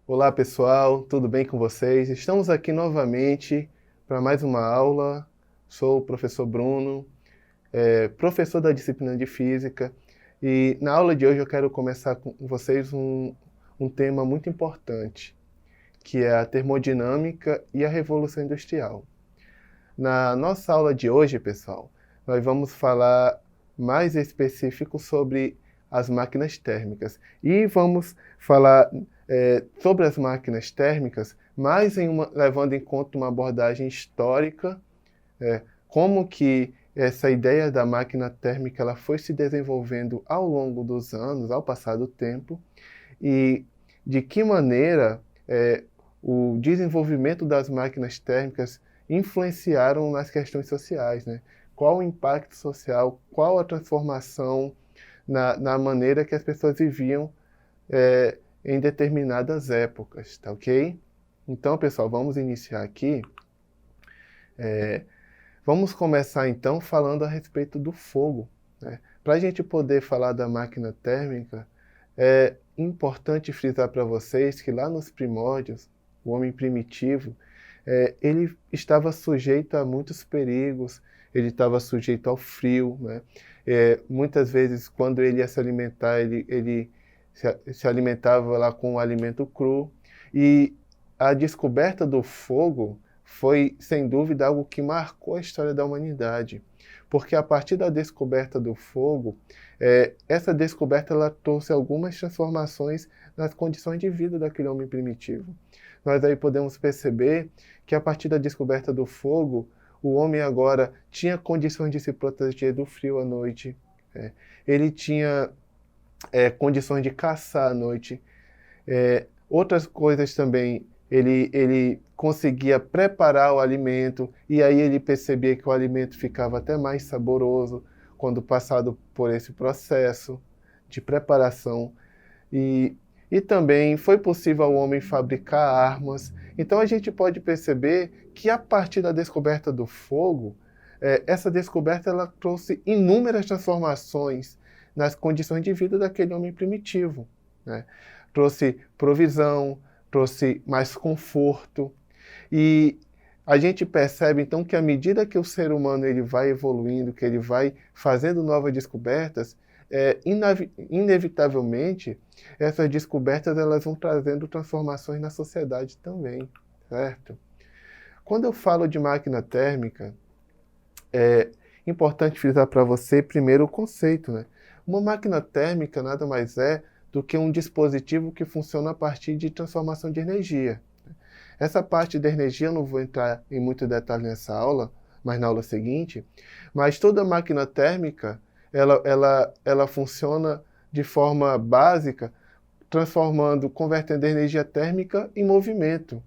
Olá pessoal, tudo bem com vocês? Estamos aqui novamente para mais uma aula. Sou o professor Bruno, professor da disciplina de Física, e na aula de hoje eu quero começar com vocês um tema muito importante, que é a termodinâmica e a Revolução Industrial. Na nossa aula de hoje, pessoal, nós vamos falar mais específico sobre as máquinas térmicas. E vamos falar sobre as máquinas térmicas, mais levando em conta uma abordagem histórica, como que essa ideia da máquina térmica ela foi se desenvolvendo ao longo dos anos, ao passar do tempo, e de que maneira o desenvolvimento das máquinas térmicas influenciaram nas questões sociais, né? Qual o impacto social, qual a transformação na maneira que as pessoas viviam em determinadas épocas, tá ok? Então, pessoal, vamos iniciar aqui. Vamos começar então falando a respeito do fogo, né? Para a gente poder falar da máquina térmica, é importante frisar para vocês que lá nos primórdios, o homem primitivo, ele estava sujeito a muitos perigos, ele estava sujeito ao frio, né? Muitas vezes, quando ele ia se alimentar, ele se alimentava lá com o alimento cru, e a descoberta do fogo foi, sem dúvida, algo que marcou a história da humanidade, porque a partir da descoberta do fogo, essa descoberta ela trouxe algumas transformações nas condições de vida daquele homem primitivo. Nós aí podemos perceber que a partir da descoberta do fogo, o homem agora tinha condições de se proteger do frio à noite, ele tinha condições de caçar à noite. Outras coisas também, ele conseguia preparar o alimento, e aí ele percebia que o alimento ficava até mais saboroso quando passado por esse processo de preparação. E também foi possível ao homem fabricar armas. Então a gente pode perceber que a partir da descoberta do fogo, essa descoberta ela trouxe inúmeras transformações nas condições de vida daquele homem primitivo, né? Trouxe provisão, trouxe mais conforto, e a gente percebe então que à medida que o ser humano ele vai evoluindo, que ele vai fazendo novas descobertas, inevitavelmente essas descobertas elas vão trazendo transformações na sociedade também, certo? Quando eu falo de máquina térmica, é importante frisar para você primeiro o conceito, né? Uma máquina térmica nada mais é do que um dispositivo que funciona a partir de transformação de energia. Essa parte da energia eu não vou entrar em muito detalhe nessa aula, mas na aula seguinte, mas toda máquina térmica, ela funciona de forma básica, convertendo energia térmica em movimento,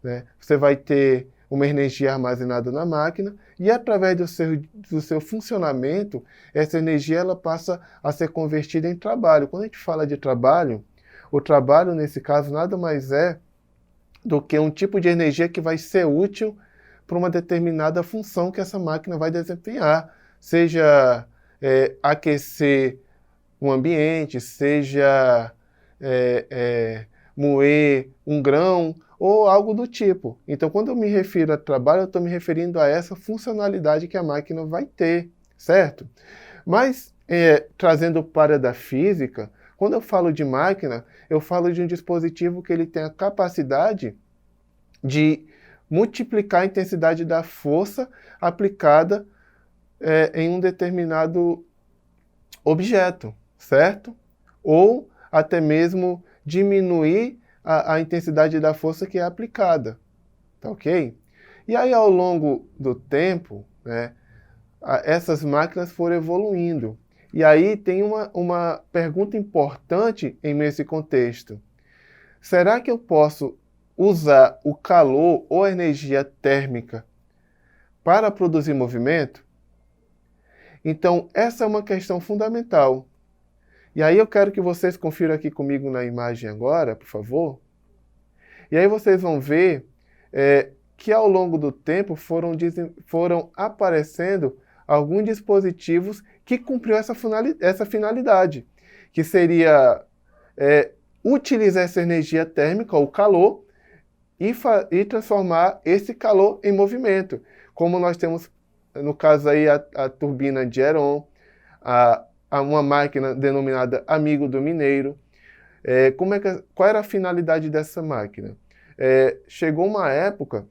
né? Você vai ter uma energia armazenada na máquina, e através do seu funcionamento, essa energia ela passa a ser convertida em trabalho. Quando a gente fala de trabalho, o trabalho, nesse caso, nada mais é do que um tipo de energia que vai ser útil para uma determinada função que essa máquina vai desempenhar, seja aquecer um ambiente, seja moer um grão, ou algo do tipo. Então, quando eu me refiro a trabalho, eu estou me referindo a essa funcionalidade que a máquina vai ter, certo? Mas, trazendo para da física, quando eu falo de máquina, eu falo de um dispositivo que ele tem a capacidade de multiplicar a intensidade da força aplicada em um determinado objeto, certo? Ou até mesmo diminuir a intensidade da força que é aplicada, tá ok? E aí, ao longo do tempo, né, essas máquinas foram evoluindo. E aí tem uma pergunta importante em esse contexto. Será que eu posso usar o calor ou a energia térmica para produzir movimento? Então, essa é uma questão fundamental. E aí eu quero que vocês confiram aqui comigo na imagem agora, por favor. E aí vocês vão ver que ao longo do tempo foram aparecendo alguns dispositivos que cumpriam essa finalidade, que seria utilizar essa energia térmica, o calor, e transformar esse calor em movimento. Como nós temos, no caso aí, a turbina de Heron, uma máquina denominada Amigo do Mineiro. Qual era a finalidade dessa máquina? Chegou uma época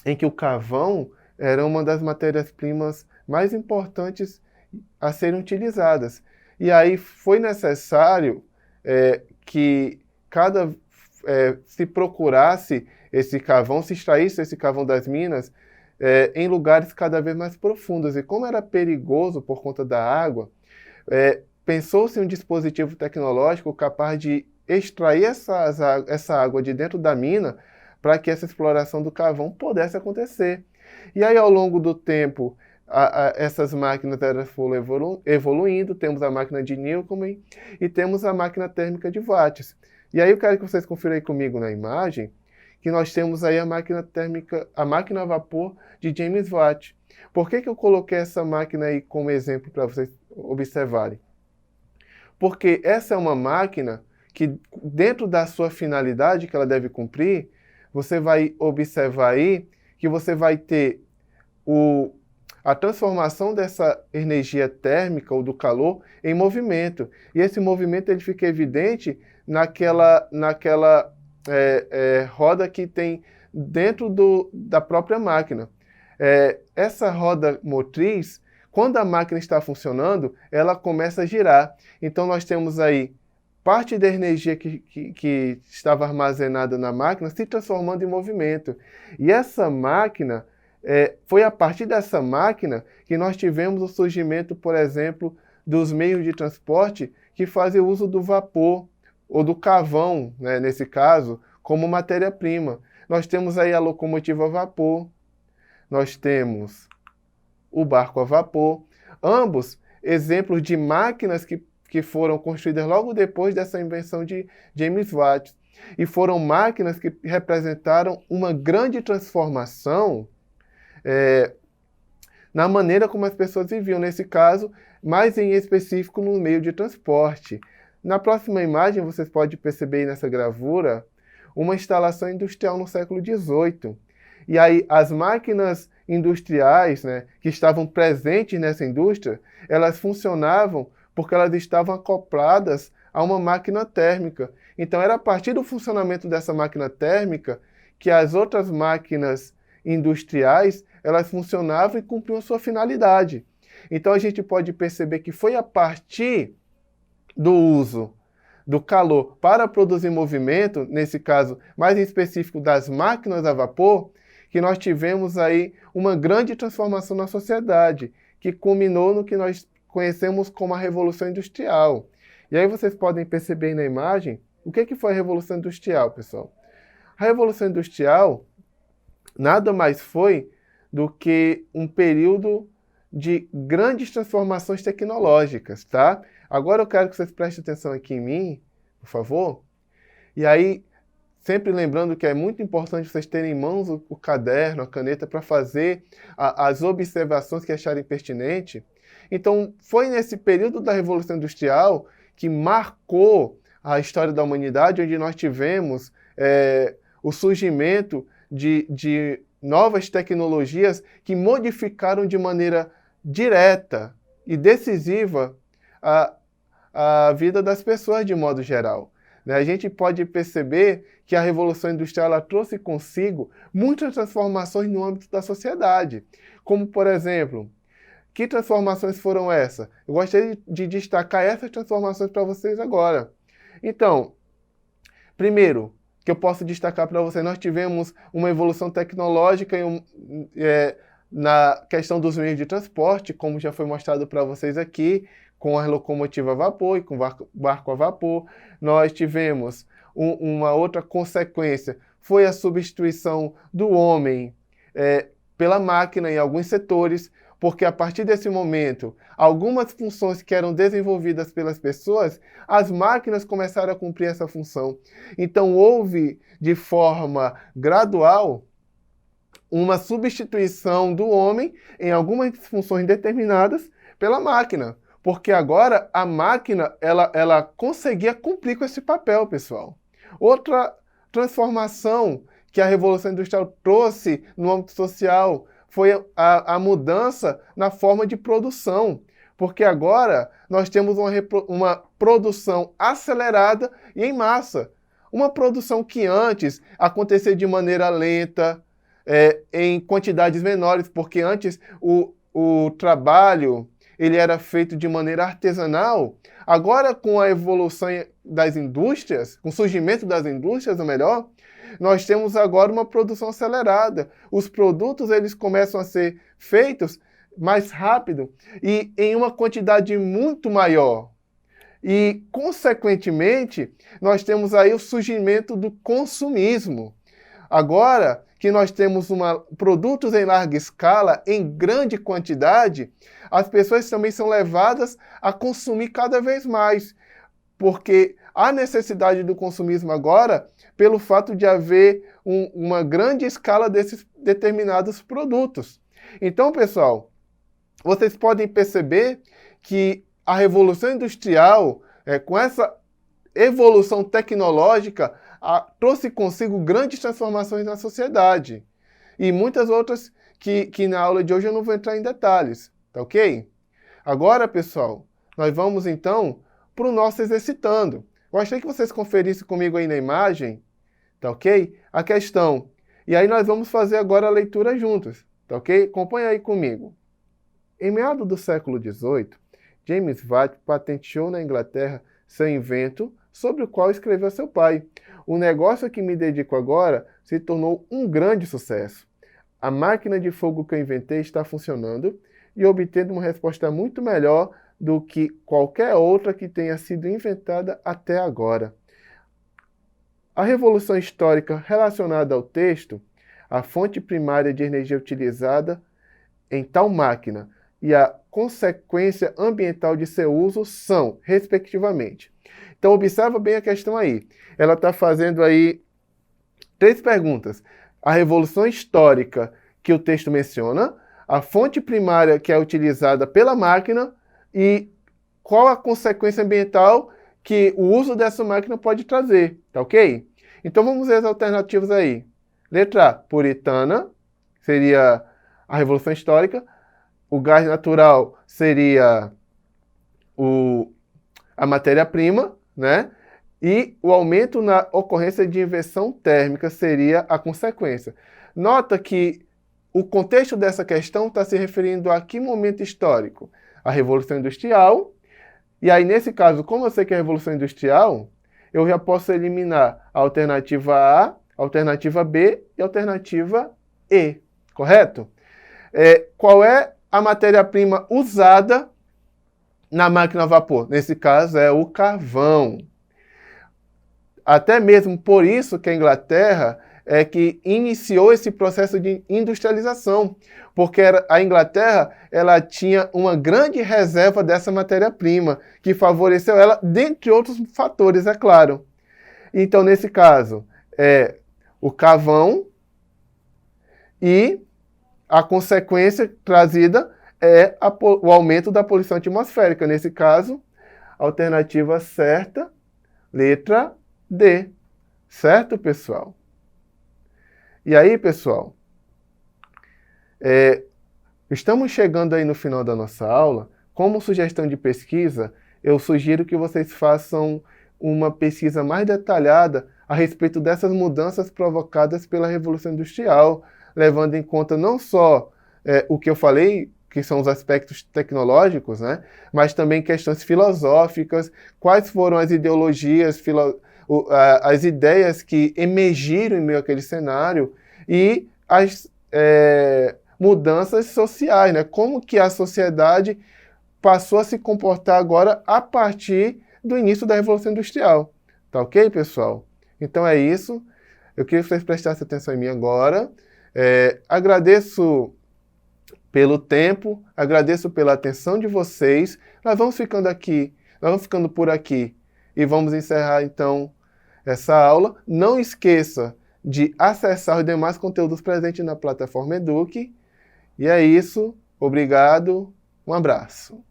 em que o carvão era uma das matérias-primas mais importantes a serem utilizadas. E aí foi necessário que se procurasse esse carvão, se extraísse esse carvão das minas em lugares cada vez mais profundos. E como era perigoso por conta da água, pensou-se em um dispositivo tecnológico capaz de extrair essa água de dentro da mina para que essa exploração do carvão pudesse acontecer. E aí, ao longo do tempo, essas máquinas foram evoluindo, temos a máquina de Newcomen e temos a máquina térmica de Watts. E aí eu quero que vocês confiram aí comigo na imagem, que nós temos aí a máquina térmica, a máquina a vapor de James Watt. Por que eu coloquei essa máquina aí como exemplo para vocês observarem? Porque essa é uma máquina que, dentro da sua finalidade que ela deve cumprir, você vai observar aí que você vai ter a transformação dessa energia térmica ou do calor em movimento. E esse movimento ele fica evidente naquela roda que tem dentro da própria máquina. Essa roda motriz, quando a máquina está funcionando, ela começa a girar. Então nós temos aí parte da energia que estava armazenada na máquina se transformando em movimento. E essa máquina, foi a partir dessa máquina que nós tivemos o surgimento, por exemplo, dos meios de transporte que fazem uso do vapor, ou do carvão, né, nesse caso, como matéria-prima. Nós temos aí a locomotiva a vapor, nós temos o barco a vapor, ambos exemplos de máquinas que foram construídas logo depois dessa invenção de James Watt. E foram máquinas que representaram uma grande transformação na maneira como as pessoas viviam, nesse caso, mais em específico no meio de transporte. Na próxima imagem, vocês podem perceber aí nessa gravura uma instalação industrial no século XVIII. E aí as máquinas industriais, né, que estavam presentes nessa indústria, elas funcionavam porque elas estavam acopladas a uma máquina térmica. Então era a partir do funcionamento dessa máquina térmica que as outras máquinas industriais elas funcionavam e cumpriam sua finalidade. Então a gente pode perceber que foi a partir do uso do calor para produzir movimento, nesse caso mais em específico das máquinas a vapor, que nós tivemos aí uma grande transformação na sociedade, que culminou no que nós conhecemos como a Revolução Industrial. E aí vocês podem perceber aí na imagem o que foi a Revolução Industrial, pessoal. A Revolução Industrial nada mais foi do que um período de grandes transformações tecnológicas, tá? Agora eu quero que vocês prestem atenção aqui em mim, por favor. E aí, sempre lembrando que é muito importante vocês terem em mãos o caderno, a caneta, para fazer as observações que acharem pertinente. Então, foi nesse período da Revolução Industrial que marcou a história da humanidade, onde nós tivemos o surgimento de novas tecnologias que modificaram de maneira direta e decisiva a vida das pessoas de modo geral. A gente pode perceber que a Revolução Industrial ela trouxe consigo muitas transformações no âmbito da sociedade, como, por exemplo, que transformações foram essas? Eu gostaria de destacar essas transformações para vocês agora. Então, primeiro, que eu posso destacar para vocês, nós tivemos uma evolução tecnológica na questão dos meios de transporte, como já foi mostrado para vocês aqui, com a locomotiva a vapor e com o barco a vapor. Nós tivemos uma outra consequência, foi a substituição do homem pela máquina em alguns setores, porque a partir desse momento, algumas funções que eram desenvolvidas pelas pessoas, as máquinas começaram a cumprir essa função. Então houve, de forma gradual, uma substituição do homem em algumas funções determinadas pela máquina. porque agora a máquina ela conseguia cumprir com esse papel, pessoal. Outra transformação que a Revolução Industrial trouxe no âmbito social foi a mudança na forma de produção, porque agora nós temos uma produção acelerada e em massa. Uma produção que antes acontecia de maneira lenta, em quantidades menores, porque antes o trabalho ele era feito de maneira artesanal. Agora, com a evolução das indústrias, com o surgimento das indústrias, ou melhor, nós temos agora uma produção acelerada. Os produtos eles começam a ser feitos mais rápido e em uma quantidade muito maior. E, consequentemente, nós temos aí o surgimento do consumismo. Agora que nós temos produtos em larga escala, em grande quantidade, as pessoas também são levadas a consumir cada vez mais, porque há necessidade do consumismo agora pelo fato de haver uma grande escala desses determinados produtos. Então, pessoal, vocês podem perceber que a Revolução Industrial, com essa evolução tecnológica, trouxe consigo grandes transformações na sociedade. E muitas outras que na aula de hoje eu não vou entrar em detalhes, tá ok? Agora, pessoal, nós vamos então para o nosso exercitando. Gostaria que vocês conferissem comigo aí na imagem, tá ok? A questão. E aí nós vamos fazer agora a leitura juntos, tá ok? Acompanha aí comigo. Em meados do século XVIII, James Watt patenteou na Inglaterra seu invento sobre o qual escreveu seu pai. O negócio a que me dedico agora se tornou um grande sucesso. A máquina de fogo que eu inventei está funcionando e obtendo uma resposta muito melhor do que qualquer outra que tenha sido inventada até agora. A revolução histórica relacionada ao texto, a fonte primária de energia utilizada em tal máquina e a consequência ambiental de seu uso são, respectivamente. Então, observa bem a questão aí. Ela está fazendo aí 3 perguntas. A revolução histórica que o texto menciona, a fonte primária que é utilizada pela máquina e qual a consequência ambiental que o uso dessa máquina pode trazer, tá ok? Então, vamos ver as alternativas aí. Letra A, puritana, seria a revolução histórica. O gás natural seria a matéria-prima, né? E o aumento na ocorrência de inversão térmica seria a consequência. Nota que o contexto dessa questão está se referindo a que momento histórico? A Revolução Industrial. E aí, nesse caso, como eu sei que é a Revolução Industrial, eu já posso eliminar a alternativa A, a alternativa B e a alternativa E, correto? Qual é a matéria-prima usada na máquina a vapor? Nesse caso é o carvão. Até mesmo por isso que a Inglaterra que iniciou esse processo de industrialização, porque a Inglaterra ela tinha uma grande reserva dessa matéria-prima, que favoreceu ela, dentre outros fatores, é claro. Então, nesse caso, o carvão e a consequência trazida é o aumento da poluição atmosférica. Nesse caso, alternativa certa, letra D. Certo, pessoal? E aí, pessoal, estamos chegando aí no final da nossa aula. Como sugestão de pesquisa, eu sugiro que vocês façam uma pesquisa mais detalhada a respeito dessas mudanças provocadas pela Revolução Industrial, levando em conta não só o que eu falei, que são os aspectos tecnológicos, né, mas também questões filosóficas, quais foram as ideologias, as ideias que emergiram em meio àquele cenário e as mudanças sociais, né, como que a sociedade passou a se comportar agora a partir do início da Revolução Industrial. Tá ok, pessoal? Então é isso. Eu queria que vocês prestassem atenção em mim agora. Agradeço pelo tempo, agradeço pela atenção de vocês. Nós vamos ficando por aqui e vamos encerrar então essa aula. Não esqueça de acessar os demais conteúdos presentes na plataforma Eduque. E é isso. Obrigado. Um abraço.